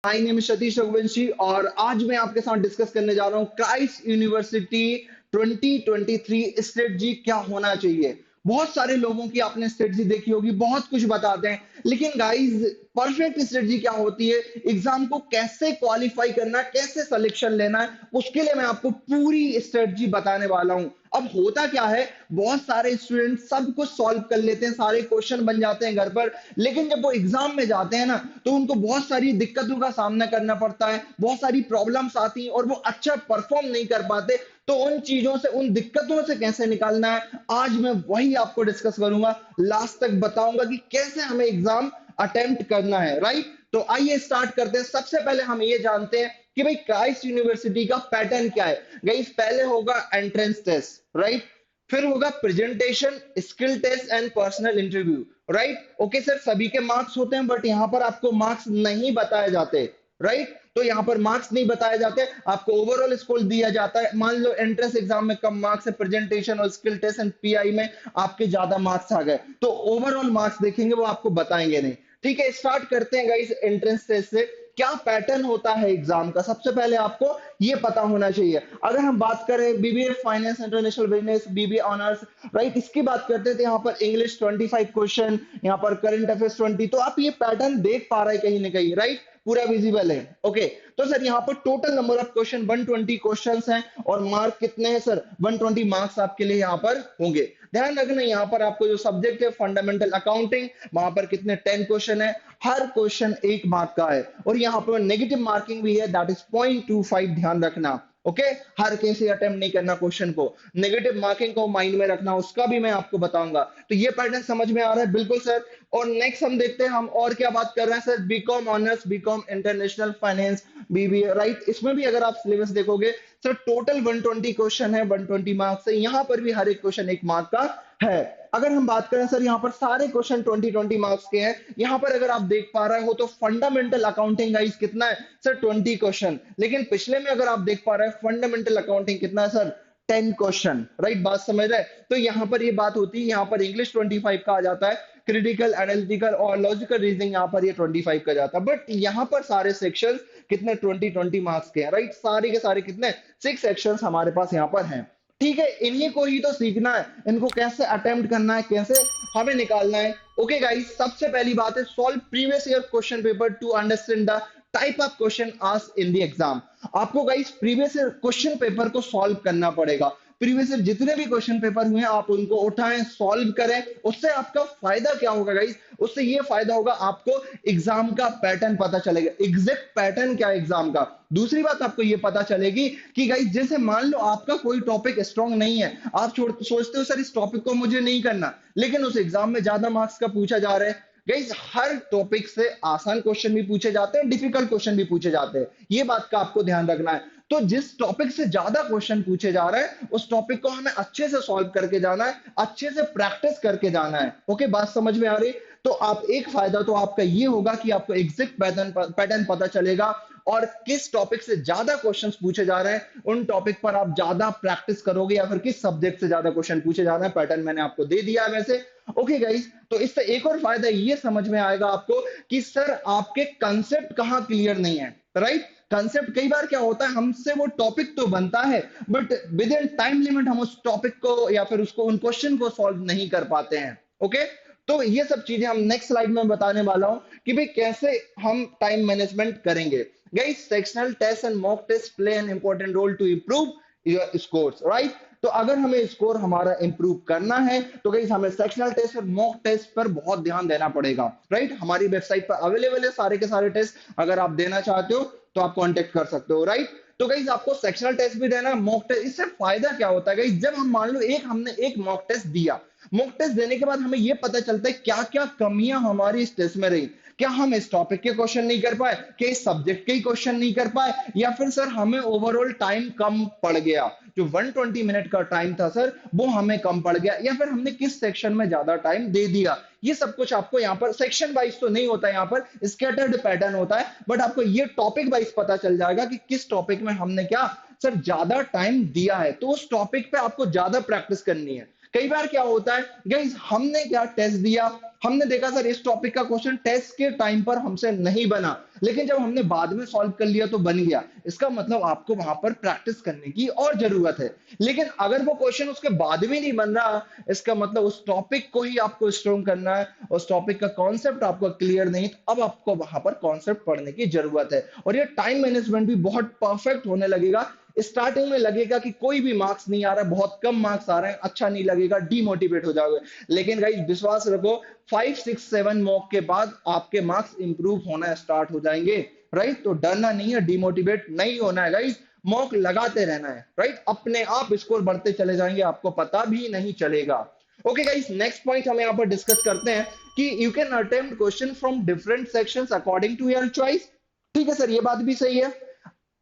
My name is Satish Raghuvanshi और आज मैं आपके साथ डिस्कस करने जा रहा हूँ क्राइस्ट यूनिवर्सिटी 2023 स्ट्रेटजी क्या होना चाहिए। बहुत सारे लोगों की आपने स्ट्रेटजी देखी होगी, बहुत कुछ बताते हैं, लेकिन गाइस परफेक्ट स्ट्रेटजी क्या होती है, एग्जाम को कैसे क्वालिफाई करना है, कैसे सिलेक्शन लेना है, उसके लिए मैं आपको पूरी स्ट्रेटजी बताने वाला हूं। अब होता क्या है, बहुत सारे स्टूडेंट सब कुछ सॉल्व कर लेते हैं, सारे क्वेश्चन बन जाते हैं घर पर, लेकिन जब वो एग्जाम में जाते हैं ना तो उनको बहुत सारी दिक्कतों का सामना करना पड़ता है, बहुत सारी प्रॉब्लम्स आती हैं और वो अच्छा परफॉर्म नहीं कर पाते। तो उन चीजों से, उन दिक्कतों से कैसे निकालना है, आज मैं वही आपको डिस्कस करूंगा, लास्ट तक बताऊंगा कि कैसे हमें एग्जाम अटेम्प्ट करना है। राइट, तो आइए स्टार्ट करते हैं। सबसे पहले हम ये जानते हैं कि भाई क्राइस्ट यूनिवर्सिटी का पैटर्न क्या है। गाइस पहले होगा एंट्रेंस टेस्ट, राइट, फिर होगा presentation, skill test and personal interview. Right, okay sir, सभी के मार्क्स होते हैं बट यहाँ पर आपको मार्क्स नहीं बताए जाते। राइट, तो यहाँ पर मार्क्स नहीं बताए जाते, आपको ओवरऑल स्कोर दिया जाता है। मान लो एंट्रेंस एग्जाम में कम मार्क्स है, प्रेजेंटेशन और स्किल टेस्ट एंड पीआई में आपके ज्यादा मार्क्स आ गए, तो ओवरऑल मार्क्स देखेंगे, वो आपको बताएंगे नहीं। ठीक है, स्टार्ट करते हैं गाइस एंट्रेंस टेस्ट से। क्या पैटर्न होता है एग्जाम का, सबसे पहले आपको ये पता होना चाहिए। अगर हम बात करें BBA finance international business, BBA honours, right, इसकी बात करते हैं तो यहाँ पर इंग्लिश 25 क्वेश्चन, यहाँ पर करंट अफेयर्स 20, तो आप ये पैटर्न देख पा रहे हैं कहीं ना कहीं, राइट, पूरा विजिबल है। ओके, तो सर यहाँ पर total number of question 120 questions हैं और मार्क कितने हैं सर, 120 मार्क्स आपके लिए यहाँ पर होंगे। ध्यान रखना, यहाँ पर आपको जो सब्जेक्ट है फंडामेंटल अकाउंटिंग, वहां पर कितने 10 क्वेश्चन है, हर क्वेश्चन 1 मार्क का है और यहाँ पर नेगेटिव मार्किंग भी है, दैट इज 0.25। ध्यान रखना, ओके, हर कैसे अटेम्प्ट नहीं करना क्वेश्चन को, नेगेटिव मार्किंग को माइंड में रखना, उसका भी मैं आपको बताऊंगा। तो ये पैटर्न समझ में आ रहा है, बिल्कुल सर। और नेक्स्ट हम देखते हैं, हम और क्या बात कर रहे हैं sir, BCom honours, BCom international finance, BBA, right, इसमें भी अगर आप सिलेबस देखोगे सर टोटल 120 क्वेश्चन है, 120 मार्क्स है, यहाँ पर भी हर एक क्वेश्चन 1 मार्क का है। अगर हम बात करें सर, यहाँ पर सारे क्वेश्चन 20 मार्क्स के हैं। यहाँ पर अगर आप देख पा रहे हो तो फंडामेंटल अकाउंटिंग गाइस कितना है सर, 20 क्वेश्चन, लेकिन पिछले में अगर आप देख पा रहे हैं फंडामेंटल अकाउंटिंग कितना है सर, 10 क्वेश्चन। राइट, बात समझ रहे हैं। तो यहाँ पर ये बात होती है, यहाँ पर इंग्लिश 25 का आ जाता है, क्रिटिकल एनालिटिकल और लॉजिकल रीजनिंग यहाँ पर ये 25 का जाता है, बट यहाँ पर सारे सेक्शंस कितने 20 मार्क्स के हैं। राइट, सारे के सारे कितने 6 सेक्शंस हमारे पास यहाँ पर हैं। ठीक है, इन्हीं को ही तो सीखना है, इनको कैसे अटेम्प्ट करना है, कैसे हमें निकालना है। ओके गाइस, सबसे पहली बात है solve previous year question paper to understand the type of question asked in the exam. आपको guys previous year question paper को सॉल्व करना पड़ेगा। प्रीवियस ईयर जितने भी क्वेश्चन पेपर हुए हैं आप उनको उठाएं, सॉल्व करें। उससे आपका फायदा क्या होगा गाइस, उससे ये फायदा होगा आपको एग्जाम का पैटर्न पता चलेगा, एग्जैक्ट पैटर्न क्या है एग्जाम का। दूसरी बात आपको ये पता चलेगी कि गाइस जैसे मान लो आपका कोई टॉपिक स्ट्रांग नहीं है, आप सोचते हो सर इस टॉपिक को मुझे नहीं करना, लेकिन उस एग्जाम में ज्यादा मार्क्स का पूछा जा रहा है। गाइस हर टॉपिक से आसान क्वेश्चन भी पूछे जाते हैं, डिफिकल्ट क्वेश्चन भी पूछे जाते हैं, ये बात का आपको ध्यान रखना है। तो जिस टॉपिक से ज्यादा क्वेश्चन पूछे जा रहे हैं उस टॉपिक को हमें अच्छे से सॉल्व करके जाना है, अच्छे से प्रैक्टिस करके जाना है। ओके, बात समझ में आ रही। तो आप एक फायदा तो आपका ये होगा कि आपको एग्जैक्ट पैटर्न पता चलेगा और किस टॉपिक से ज्यादा क्वेश्चंस पूछे जा रहे हैं उन टॉपिक पर आप ज्यादा प्रैक्टिस करोगे, या फिर किस सब्जेक्ट से ज्यादा क्वेश्चन पूछे जा रहे हैं, पैटर्न मैंने आपको दे दिया है वैसे। ओके गाइस, तो इससे एक और फायदा ये समझ में आएगा आपको कि सर आपके कंसेप्ट कहां क्लियर नहीं है। राइट, कंसेप्ट कई बार क्या होता है, हमसे वो टॉपिक तो बनता है but with in time limit हम उस टॉपिक को या फिर उसको उन क्वेश्चन को सॉल्व नहीं कर पाते हैं। ओके, तो ये सब चीजें हम नेक्स्ट स्लाइड में बताने वाला हूं कि भाई कैसे हम टाइम मैनेजमेंट करेंगे। Guys sectional test and mock test play an important role to improve your scores. Right, तो अगर हमें स्कोर हमारा इंप्रूव करना है तो गाइस हमें सेक्शनल टेस्ट और मॉक टेस्ट पर बहुत ध्यान देना पड़ेगा। राइट, हमारी वेबसाइट पर अवेलेबल है सारे के सारे टेस्ट, अगर आप देना चाहते हो तो आप कांटेक्ट कर सकते हो। राइट, तो गाइस आपको सेक्शनल टेस्ट भी देना, मॉक टेस्ट, इससे फायदा क्या होता है गाइस, जब हम मान लो हमने एक मॉक टेस्ट दिया, मॉक टेस्ट देने के बाद हमें यह पता चलता है क्या क्या कमियां हमारी इस टेस्ट में रही, क्या हम इस टॉपिक के क्वेश्चन नहीं कर पाए, क्या इस सब्जेक्ट के क्वेश्चन नहीं कर पाए, या फिर सर हमें ओवरऑल टाइम कम पड़ गया, जो 120 मिनट का टाइम था सर वो हमें कम पड़ गया, या फिर हमने किस सेक्शन में ज्यादा टाइम दे दिया। ये सब कुछ आपको यहाँ पर सेक्शन वाइज तो नहीं होता है, यहाँ पर स्कैटर्ड पैटर्न होता है, बट आपको ये टॉपिक वाइज पता चल जाएगा कि किस टॉपिक में हमने क्या सर ज्यादा टाइम दिया है, तो उस टॉपिक पे आपको ज्यादा प्रैक्टिस करनी है। कई बार क्या होता है गाइस, हमने क्या टेस्ट दिया, हमने देखा सर इस टॉपिक का क्वेश्चन टेस्ट के टाइम पर हमसे नहीं बना, लेकिन जब हमने बाद में सॉल्व कर लिया तो बन गया। इसका मतलब आपको वहां पर प्रैक्टिस करने की और जरूरत है। लेकिन अगर वो क्वेश्चन उसके बाद भी नहीं बन रहा, इसका मतलब उस टॉपिक को ही आपको स्ट्रॉन्ग करना है, उस टॉपिक का कॉन्सेप्ट आपको क्लियर नहीं, तो अब आपको वहां पर कॉन्सेप्ट पढ़ने की जरूरत है। और ये टाइम मैनेजमेंट भी बहुत परफेक्ट होने लगेगा। स्टार्टिंग में लगेगा कि कोई भी मार्क्स नहीं आ रहा, बहुत कम मार्क्स आ रहे हैं, अच्छा नहीं लगेगा, डीमोटिवेट हो जाओगे। लेकिन गाइस विश्वास रखो, 5 6 7 मॉक के बाद आपके मार्क्स इंप्रूव होना स्टार्ट हो जाएंगे। राइट, तो डरना नहीं है, डिमोटिवेट नहीं होना है गाइस, मॉक लगाते रहना है। राइट, अपने आप स्कोर बढ़ते चले जाएंगे, आपको पता भी नहीं चलेगा। ओके गाइस, नेक्स्ट पॉइंट हम यहाँ पर डिस्कस करते हैं कि you can attempt question from different sections according to your choice. ठीक है सर, ये बात भी सही है।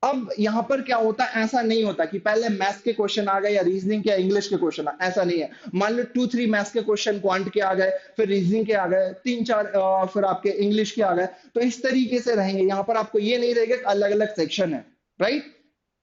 अब यहां पर क्या होता है, ऐसा नहीं होता कि पहले मैथ्स के क्वेश्चन आ गए या रीजनिंग के इंग्लिश के क्वेश्चन, ऐसा नहीं है। मान लो 2 3 मैथ्स के क्वेश्चन क्वांट के आ गए, फिर रीजनिंग के आ गए, 3 4 फिर आपके इंग्लिश के आ गए, तो इस तरीके से रहेंगे। यहां पर आपको ये नहीं रहेगा अलग अलग सेक्शन है। राइट,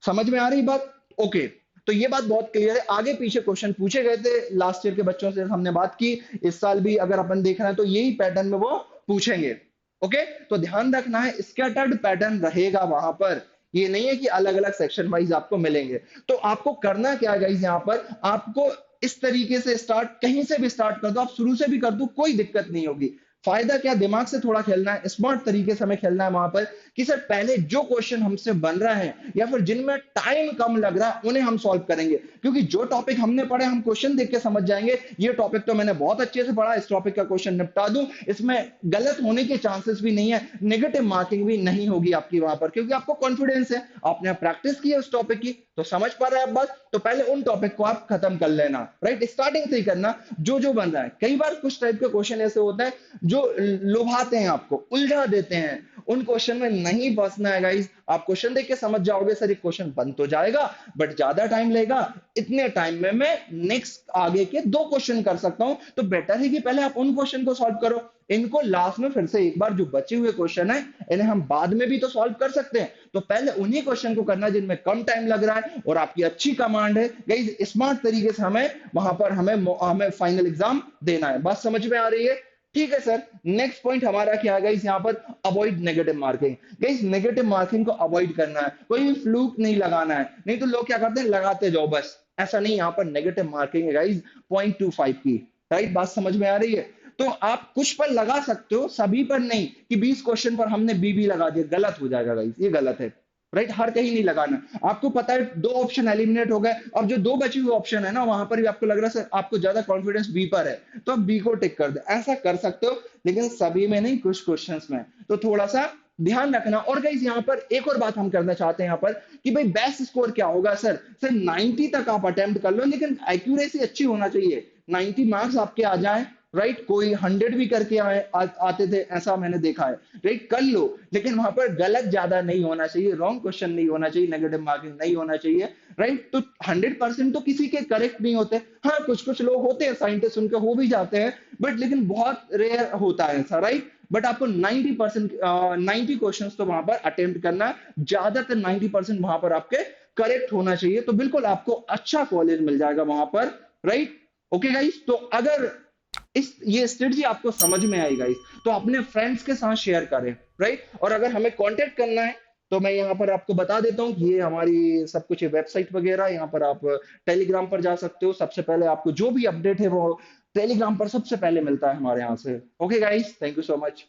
समझ में आ रही बात? ओके, तो ये बात बहुत क्लियर है। आगे पीछे क्वेश्चन पूछे गए थे लास्ट ईयर के बच्चों से, हमने बात की। इस साल भी अगर अपन देख रहे हैं तो यही पैटर्न में वो पूछेंगे। ओके, तो ध्यान रखना है, स्कैटर्ड पैटर्न रहेगा वहां पर, ये नहीं है कि अलग अलग सेक्शन वाइज आपको मिलेंगे। तो आपको करना क्या है गाइस, यहाँ पर आपको इस तरीके से स्टार्ट, कहीं से भी स्टार्ट कर दो, आप शुरू से भी कर दो, कोई दिक्कत नहीं होगी। फायदा क्या, दिमाग से थोड़ा खेलना है, स्मार्ट तरीके से हमें खेलना है वहां पर कि सर पहले जो क्वेश्चन हमसे बन रहा है या फिर जिनमें टाइम कम लग रहा है उन्हें हम सॉल्व करेंगे। क्योंकि जो टॉपिक हमने पढ़े हम क्वेश्चन देख के समझ जाएंगे, ये टॉपिक तो मैंने बहुत अच्छे से पढ़ा, इस टॉपिक का क्वेश्चन निपटा दूं, इसमें गलत होने के चांसेस भी नहीं है, नेगेटिव मार्किंग भी नहीं होगी आपकी वहां पर, क्योंकि आपको कॉन्फिडेंस है, आपने प्रैक्टिस की है उस टॉपिक की। तो समझ पा रहे हैं आप बात? तो पहले उन टॉपिक को आप खत्म कर लेना। राइट, स्टार्टिंग से ही करना जो जो बन रहा है। कई बार कुछ टाइप के क्वेश्चन ऐसे होते हैं जो लुभाते हैं, आपको उलझा देते हैं, उन क्वेश्चन में नहीं फंसना है गाइस। आप क्वेश्चन देख के समझ जाओगे सर ये क्वेश्चन बन तो जाएगा बट ज्यादा टाइम लेगा, इतने टाइम में मैं नेक्स्ट आगे के 2 क्वेश्चन कर सकता हूं, तो बेटर है कि पहले आप उन क्वेश्चन को सॉल्व करो। इनको लास्ट में फिर से एक बार, जो बचे हुए क्वेश्चन है इन्हें हम बाद में भी तो सॉल्व कर सकते हैं, तो पहले उन्हीं क्वेश्चन को करना जिनमें कम टाइम लग रहा है और आपकी अच्छी कमांड है। गाइस स्मार्ट तरीके से हमें वहां पर हमें फाइनल एग्जाम देना है। बात समझ में आ रही है? ठीक है सर, नेक्स्ट पॉइंट हमारा क्या है गाइस, यहाँ पर avoid negative marking. Guys negative marking को अवॉइड करना है, कोई भी फ्लूक नहीं लगाना है, नहीं तो लोग क्या करते हैं लगाते जाओ बस, ऐसा नहीं। यहाँ पर नेगेटिव मार्किंग है गाइस 0.25 की। राइट, बात समझ में आ रही है? तो आप कुछ पर लगा सकते हो, सभी पर नहीं, कि 20 क्वेश्चन पर हमने बी लगा दिया, गलत हो जाएगा गाइस, ये गलत है। राइट, हर कहीं नहीं लगाना। आपको पता है 2 ऑप्शन एलिमिनेट हो गए, अब जो 2 बचे हुए ऑप्शन है ना, वहां पर भी आपको लग रहा है सर आपको ज्यादा कॉन्फिडेंस बी पर है, तो आप बी को टिक कर दे, ऐसा कर सकते हो, लेकिन सभी में नहीं, कुछ क्वेश्चंस में। तो थोड़ा सा ध्यान रखना। और गाइस यहाँ पर एक और बात हम करना चाहते हैं यहाँ पर कि भाई बेस्ट स्कोर क्या होगा सर? सर 90 तक आप अटेम्प्ट कर लो, लेकिन एक्यूरेसी अच्छी होना चाहिए, 90 मार्क्स आपके आ जाए। राइट, कोई 100 भी करके आते थे, ऐसा मैंने देखा है। राइट, कर लो, लेकिन वहां पर गलत ज्यादा नहीं होना चाहिए, रॉन्ग क्वेश्चन नहीं होना चाहिए, नेगेटिव मार्किंग नहीं होना चाहिए। राइट, तो 100% तो किसी के करेक्ट नहीं होते, हाँ कुछ कुछ लोग होते हैं साइंटिस्ट, उनके हो भी जाते हैं, बट लेकिन बहुत रेयर होता है ऐसा। राइट, बट आपको 90% 90 क्वेश्चन तो वहां पर अटेम्प्ट करना है, ज्यादातर 90% वहां पर आपके करेक्ट होना चाहिए, तो बिल्कुल आपको अच्छा कॉलेज मिल जाएगा वहां पर। राइट, ओके गाइस, तो अगर ये स्ट्रेटजी आपको समझ में आई गाइस, तो अपने फ्रेंड्स के साथ शेयर करें। राइट, और अगर हमें कांटेक्ट करना है तो मैं यहाँ पर आपको बता देता हूँ कि ये हमारी सब कुछ वेबसाइट वगैरह, यहाँ पर आप टेलीग्राम पर जा सकते हो, सबसे पहले आपको जो भी अपडेट है वो टेलीग्राम पर सबसे पहले मिलता है हमारे यहाँ से। Okay guys, thank you so much.